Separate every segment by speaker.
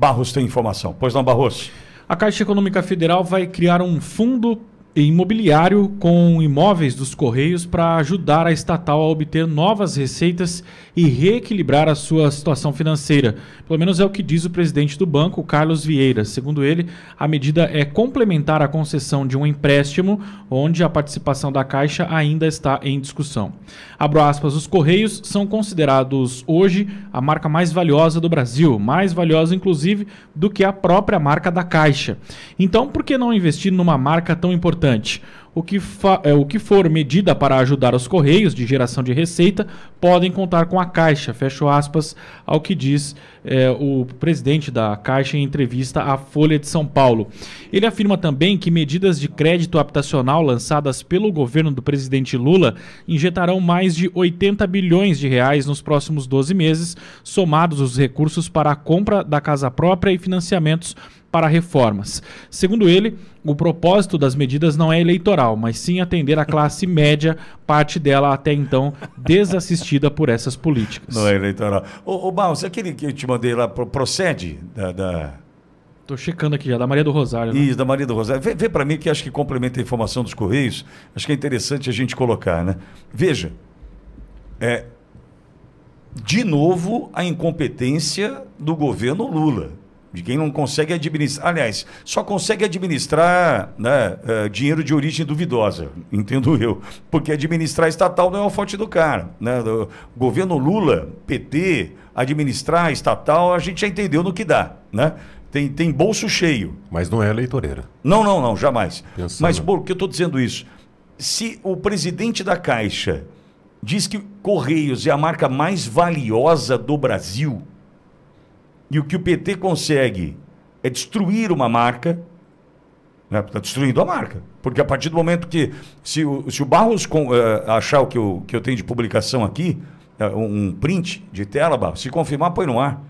Speaker 1: Barros tem informação. Pois não, Barros?
Speaker 2: A Caixa Econômica Federal vai criar um fundo imobiliário com imóveis dos Correios para ajudar a estatal a obter novas receitas e reequilibrar a sua situação financeira. Pelo menos é o que diz o presidente do banco, Carlos Vieira. Segundo ele, a medida é complementar a concessão de um empréstimo onde a participação da Caixa ainda está em discussão. Abro aspas, os Correios são considerados hoje a marca mais valiosa do Brasil, mais valiosa inclusive do que a própria marca da Caixa. Então, por que não investir numa marca tão importante? O que for medida para ajudar os Correios de geração de receita podem contar com a Caixa, fecho aspas, ao que diz o presidente da Caixa em entrevista à Folha de São Paulo. Ele afirma também que medidas de crédito habitacional lançadas pelo governo do presidente Lula injetarão mais de 80 bilhões de reais nos próximos 12 meses, somados os recursos para a compra da casa própria e financiamentos para reformas. Segundo ele, o propósito das medidas não é eleitoral, mas sim atender a classe média, parte dela até então desassistida por essas políticas.
Speaker 1: Não é eleitoral. Ô Barros, aquele que eu te mandei lá, procede da...
Speaker 2: Tô checando aqui já, da Maria do Rosário. Né?
Speaker 1: Isso, da Maria do Rosário. Vê para mim que acho que complementa a informação dos Correios. Acho que é interessante a gente colocar, né? Veja, de novo a incompetência do governo Lula. De quem não consegue administrar, aliás, só consegue administrar, né, dinheiro de origem duvidosa, entendo eu, porque administrar estatal não é o forte do cara, né? O governo Lula, PT, administrar estatal, a gente já entendeu no que dá, né? Tem bolso cheio.
Speaker 3: Mas não é eleitoreira.
Speaker 1: Não, jamais.
Speaker 3: Pensando.
Speaker 1: Mas por que eu estou dizendo isso? Se o presidente da Caixa diz que Correios é a marca mais valiosa do Brasil, e o que o PT consegue é destruir uma marca, né? Está destruindo a marca. Porque a partir do momento que, se o Barros achar o que eu tenho de publicação aqui, um print de tela, Barros, se confirmar, põe no ar.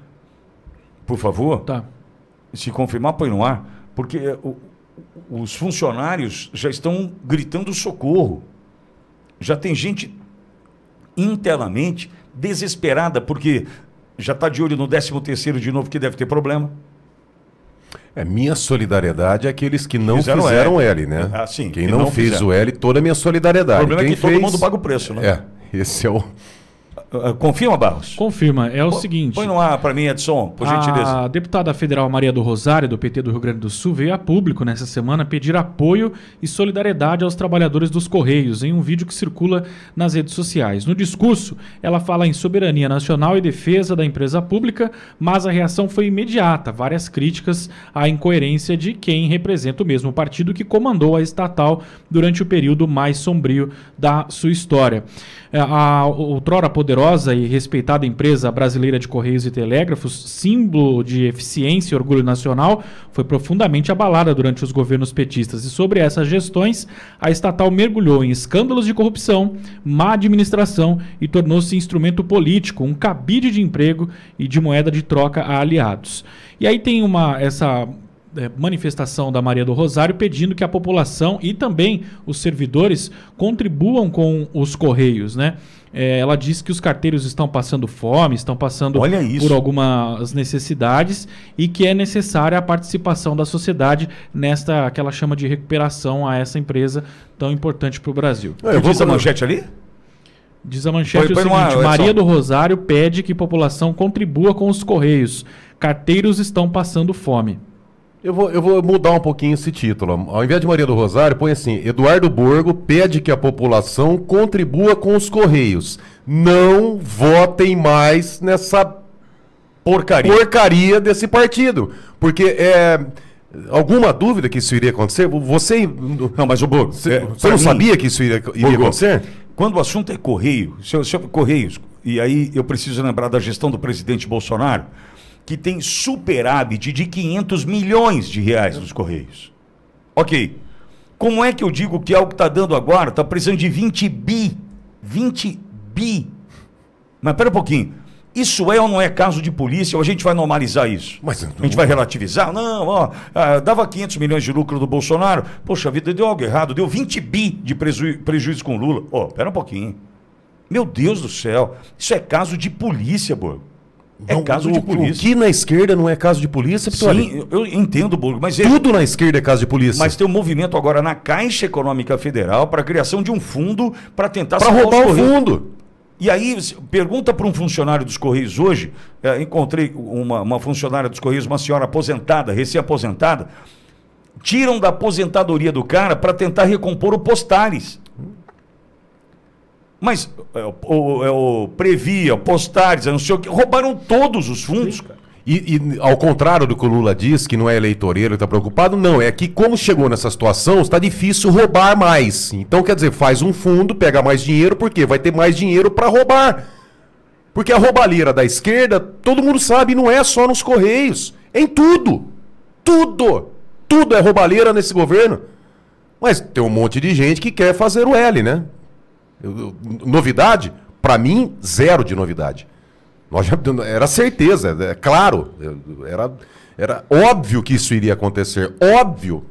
Speaker 1: Por favor.
Speaker 2: Tá.
Speaker 1: Se confirmar, põe no ar. Porque os funcionários já estão gritando socorro. Já tem gente internamente desesperada, porque... já está de olho no 13º de novo, que deve ter problema.
Speaker 3: Minha solidariedade é aqueles que não
Speaker 1: Fizeram
Speaker 3: fizeram L, né?
Speaker 1: Sim,
Speaker 3: quem não fez
Speaker 1: fizeram
Speaker 3: o L, toda a minha solidariedade.
Speaker 1: O problema
Speaker 3: quem
Speaker 1: é que todo mundo paga o preço, né?
Speaker 3: Esse é o...
Speaker 1: Confirma, Barros?
Speaker 2: Confirma. É o seguinte...
Speaker 1: Põe no ar para mim, Edson, por gentileza.
Speaker 2: A deputada federal Maria do Rosário, do PT do Rio Grande do Sul, veio a público nessa semana pedir apoio e solidariedade aos trabalhadores dos Correios em um vídeo que circula nas redes sociais. No discurso, ela fala em soberania nacional e defesa da empresa pública, mas a reação foi imediata. Várias críticas à incoerência de quem representa o mesmo partido que comandou a estatal durante o período mais sombrio da sua história. A outrora poderosa e respeitada empresa brasileira de Correios e Telégrafos, símbolo de eficiência e orgulho nacional, foi profundamente abalada durante os governos petistas. E sobre essas gestões, a estatal mergulhou em escândalos de corrupção, má administração e tornou-se instrumento político, um cabide de emprego e de moeda de troca a aliados. E aí tem essa manifestação da Maria do Rosário pedindo que a população e também os servidores contribuam com os Correios, né? Ela diz que os carteiros estão passando fome, estão passando por algumas necessidades e que é necessária a participação da sociedade nesta que ela chama de recuperação a essa empresa tão importante para o Brasil.
Speaker 1: Diz a manchete ali?
Speaker 2: Diz a manchete o seguinte: Maria do Rosário pede que a população contribua com os Correios. Carteiros estão passando fome.
Speaker 3: Eu vou mudar um pouquinho esse título. Ao invés de Maria do Rosário, põe assim: Eduardo Borgo pede que a população contribua com os Correios. Não votem mais nessa porcaria desse partido. Porque alguma dúvida que isso iria acontecer? Você...
Speaker 1: Não, mas o Borgo...
Speaker 3: Você não sabia que isso iria acontecer?
Speaker 1: Quando o assunto é Correio, Correios, e aí eu preciso lembrar da gestão do presidente Bolsonaro, que tem superávit de 500 milhões de reais nos Correios. Ok. Como é que eu digo que algo que está dando agora está precisando de 20 bi? 20 bi. Mas pera um pouquinho. Isso é ou não é caso de polícia ou a gente vai normalizar isso?
Speaker 3: Mas,
Speaker 1: a gente vai relativizar? Não, dava 500 milhões de lucro do Bolsonaro. Poxa, a vida deu algo errado. Deu 20 bi de prejuízo com Lula. Pera um pouquinho. Meu Deus do céu. Isso é caso de polícia, Borgo. É caso de polícia.
Speaker 3: O que na esquerda não é caso de polícia, Pitoli?
Speaker 1: Sim, eu entendo, Burgo, mas...
Speaker 3: Tudo na esquerda é caso de polícia.
Speaker 1: Mas tem um movimento agora na Caixa Econômica Federal para a criação de um fundo para tentar...
Speaker 3: Para roubar o fundo.
Speaker 1: E aí, pergunta para um funcionário dos Correios hoje, encontrei uma funcionária dos Correios, uma senhora aposentada, recém-aposentada, tiram da aposentadoria do cara para tentar recompor o Postares. Mas o Previa, o Postares, não sei o que, roubaram todos os fundos, cara.
Speaker 3: E ao contrário do que o Lula diz, que não é eleitoreiro, está preocupado, não. É que como chegou nessa situação, está difícil roubar mais. Então, quer dizer, faz um fundo, pega mais dinheiro, porque vai ter mais dinheiro para roubar. Porque a roubalheira da esquerda, todo mundo sabe, não é só nos Correios. É em tudo. Tudo. Tudo é roubalheira nesse governo. Mas tem um monte de gente que quer fazer o L, né? Novidade? Para mim, zero de novidade. Era certeza, é claro. Era óbvio que isso iria acontecer. Óbvio.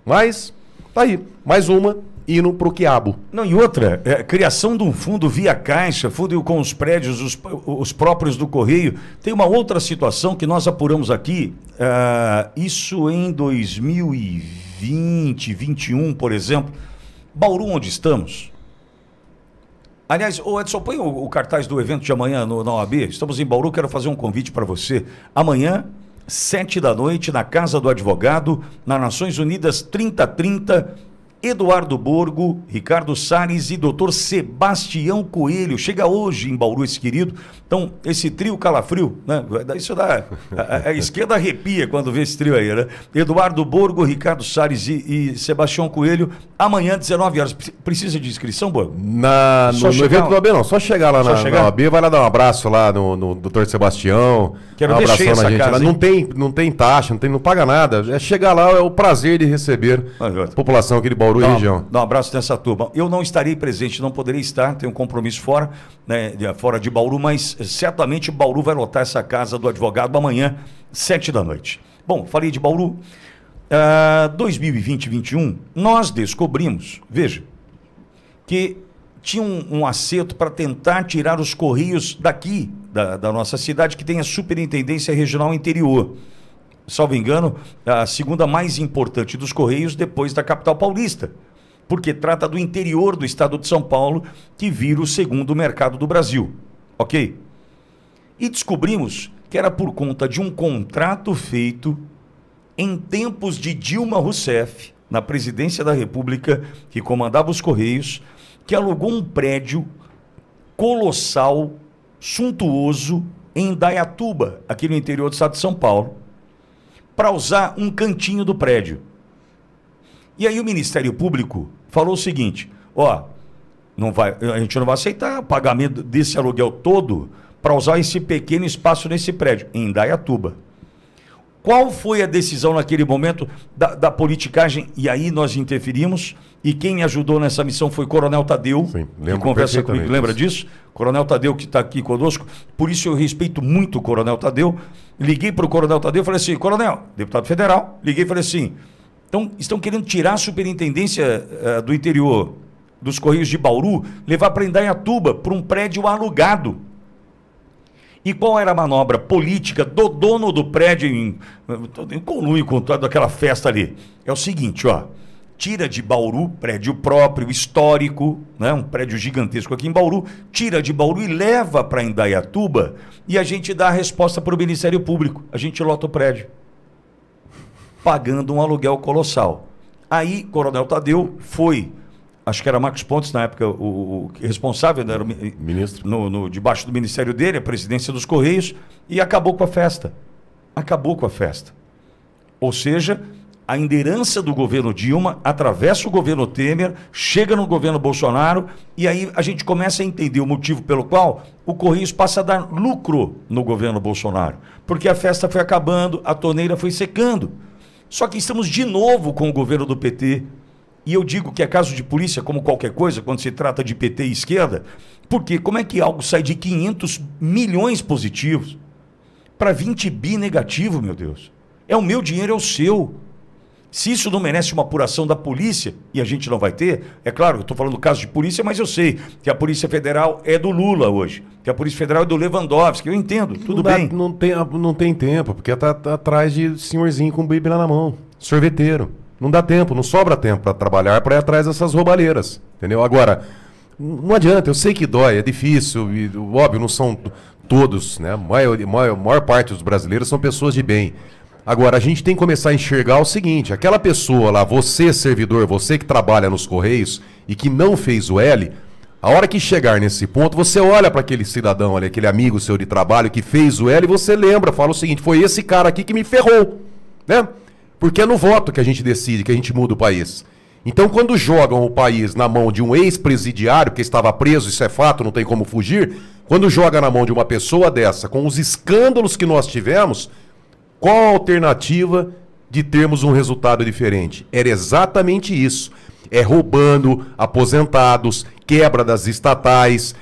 Speaker 3: Mas, tá aí. Mais uma indo pro quiabo.
Speaker 1: Não, e outra, criação de um fundo via Caixa, fundo com os prédios, os próprios do Correio. Tem uma outra situação que nós apuramos aqui, isso em 2020, 2021, por exemplo. Bauru, onde estamos? Aliás, Edson, põe o cartaz do evento de amanhã na OAB. Estamos em Bauru, quero fazer um convite para você. Amanhã, 19h, na Casa do Advogado, na Nações Unidas 3030, Eduardo Borgo, Ricardo Salles e Dr. Sebastião Coelho. Chega hoje em Bauru esse querido. Então, esse trio calafrio, né? Isso dá... A esquerda arrepia quando vê esse trio aí, né? Eduardo Borgo, Ricardo Salles e Sebastião Coelho. Amanhã, 19h. Precisa de inscrição, Borgo?
Speaker 3: No evento do OAB, não. Só chegar lá na OAB, vai lá dar um abraço lá no Dr. Sebastião.
Speaker 1: Quero ver cheia essa casa,
Speaker 3: não tem taxa, não paga nada. É chegar lá, é o prazer de receber a população aqui de Bauru e região.
Speaker 1: Dá um abraço nessa turma. Eu não estarei presente, não poderei estar, tenho um compromisso fora, né, fora de Bauru, mas certamente Bauru vai lotar essa Casa do Advogado amanhã, 19h. Bom, falei de Bauru. 2020 e 2021, nós descobrimos, veja, que tinha um acerto para tentar tirar os Correios daqui, da nossa cidade, que tem a Superintendência Regional Interior. Salvo engano, a segunda mais importante dos Correios depois da capital paulista, porque trata do interior do estado de São Paulo, que vira o segundo mercado do Brasil. Ok? E descobrimos que era por conta de um contrato feito em tempos de Dilma Rousseff, na presidência da República, que comandava os Correios, que alugou um prédio colossal, suntuoso, em Indaiatuba, aqui no interior do estado de São Paulo, para usar um cantinho do prédio. E aí o Ministério Público falou o seguinte, a gente não vai aceitar o pagamento desse aluguel todo para usar esse pequeno espaço nesse prédio, em Indaiatuba. Qual foi a decisão naquele momento da politicagem? E aí nós interferimos, e quem me ajudou nessa missão foi o Coronel Tadeu,
Speaker 3: sim,
Speaker 1: que conversa comigo, lembra disso? Coronel Tadeu, que está aqui conosco, por isso eu respeito muito o Coronel Tadeu. Liguei para o Coronel Tadeu e falei assim, Coronel, deputado federal, liguei e falei assim, então estão querendo tirar a superintendência do interior dos Correios de Bauru, levar para Indaiatuba, para um prédio alugado. E qual era a manobra política do dono do prédio em conluio com toda aquela festa ali? É o seguinte, tira de Bauru, prédio próprio, histórico, né, um prédio gigantesco aqui em Bauru, tira de Bauru e leva para Indaiatuba e a gente dá a resposta para o Ministério Público. A gente lota o prédio, pagando um aluguel colossal. Aí, Coronel Tadeu foi... Acho que era Marcos Pontes, na época, o responsável, né, era o ministro, debaixo do ministério dele, a presidência dos Correios, e acabou com a festa. Acabou com a festa. Ou seja, a herança do governo Dilma atravessa o governo Temer, chega no governo Bolsonaro, e aí a gente começa a entender o motivo pelo qual o Correios passa a dar lucro no governo Bolsonaro. Porque a festa foi acabando, a torneira foi secando. Só que estamos de novo com o governo do PT. E eu digo que é caso de polícia, como qualquer coisa, quando se trata de PT e esquerda, porque como é que algo sai de 500 milhões positivos para 20 bi negativo, meu Deus? É o meu dinheiro, é o seu. Se isso não merece uma apuração da polícia, e a gente não vai ter, é claro, eu estou falando do caso de polícia, mas eu sei que a Polícia Federal é do Lula hoje, que a Polícia Federal é do Lewandowski, eu entendo, tudo bem.
Speaker 3: Não tem tempo, porque tá atrás de senhorzinho com bíblia na mão, sorveteiro. Não dá tempo, não sobra tempo para trabalhar, para ir atrás dessas roubalheiras, entendeu? Agora, não adianta, eu sei que dói, é difícil, e, óbvio, não são todos, né? A maior parte dos brasileiros são pessoas de bem. Agora, a gente tem que começar a enxergar o seguinte, aquela pessoa lá, você servidor, você que trabalha nos Correios e que não fez o L, a hora que chegar nesse ponto, você olha para aquele cidadão ali, aquele amigo seu de trabalho que fez o L e você lembra, fala o seguinte, foi esse cara aqui que me ferrou, né? Porque é no voto que a gente decide, que a gente muda o país. Então, quando jogam o país na mão de um ex-presidiário que estava preso, isso é fato, não tem como fugir, quando joga na mão de uma pessoa dessa, com os escândalos que nós tivemos, qual a alternativa de termos um resultado diferente? Era exatamente isso. É roubando aposentados, quebra das estatais,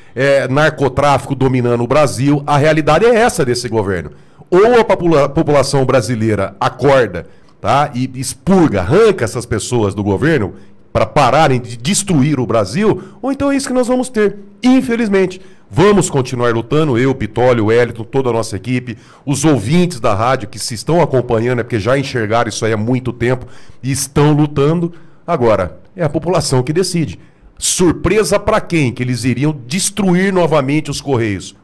Speaker 3: narcotráfico dominando o Brasil. A realidade é essa desse governo. Ou a população brasileira acorda, tá, e expurga, arranca essas pessoas do governo para pararem de destruir o Brasil, ou então é isso que nós vamos ter, infelizmente. Vamos continuar lutando, eu, Pitólio, o Wellington, toda a nossa equipe, os ouvintes da rádio que se estão acompanhando, é porque já enxergaram isso aí há muito tempo e estão lutando. Agora, é a população que decide. Surpresa para quem? Que eles iriam destruir novamente os Correios.